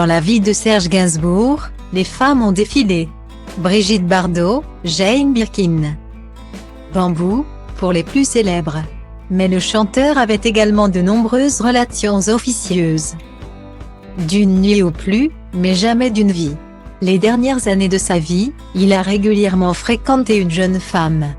Dans la vie de Serge Gainsbourg, les femmes ont défilé. Brigitte Bardot, Jane Birkin. Bambou, pour les plus célèbres. Mais le chanteur avait également de nombreuses relations officieuses. D'une nuit au plus, mais jamais d'une vie. Les dernières années de sa vie, il a régulièrement fréquenté une jeune femme.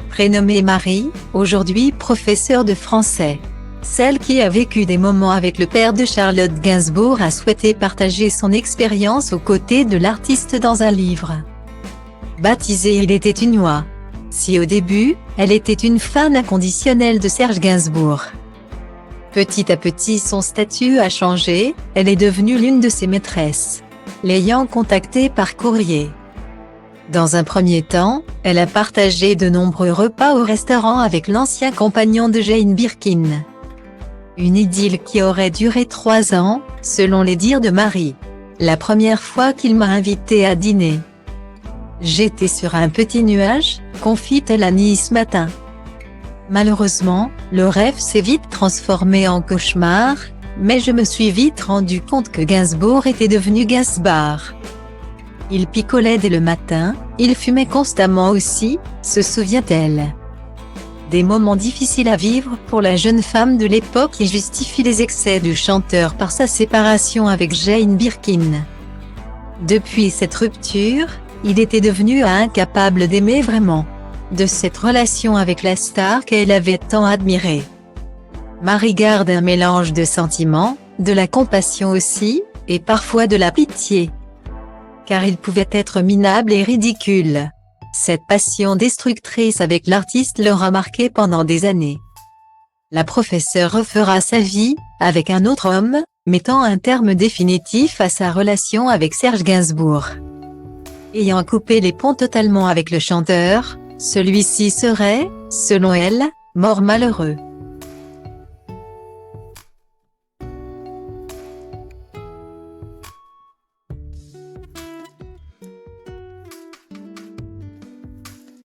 Prénommée Marie, aujourd'hui professeure de français. Celle qui a vécu des moments avec le père de Charlotte Gainsbourg a souhaité partager son expérience aux côtés de l'artiste dans un livre. Baptisé Il était une oie. Si au début, elle était une fan inconditionnelle de Serge Gainsbourg. Petit à petit son statut a changé, elle est devenue l'une de ses maîtresses, l'ayant contactée par courrier. Dans un premier temps, elle a partagé de nombreux repas au restaurant avec l'ancien compagnon de Jane Birkin. Une idylle qui aurait duré 3 ans, selon les dires de Marie. La première fois qu'il m'a invitée à dîner. J'étais sur un petit nuage, confie-t-elle à Nice Matin. Malheureusement, le rêve s'est vite transformé en cauchemar, mais je me suis vite rendu compte que Gainsbourg était devenu Gainsbar. Il picolait dès le matin, il fumait constamment aussi, se souvient-elle. Des moments difficiles à vivre pour la jeune femme de l'époque qui justifie les excès du chanteur par sa séparation avec Jane Birkin. Depuis cette rupture, il était devenu incapable d'aimer vraiment. De cette relation avec la star qu'elle avait tant admirée. Marie garde un mélange de sentiments, de la compassion aussi, et parfois de la pitié. Car il pouvait être minable et ridicule. Cette passion destructrice avec l'artiste l'aura marqué pendant des années. La professeure refera sa vie, avec un autre homme, mettant un terme définitif à sa relation avec Serge Gainsbourg. Ayant coupé les ponts totalement avec le chanteur, celui-ci serait, selon elle, mort malheureux.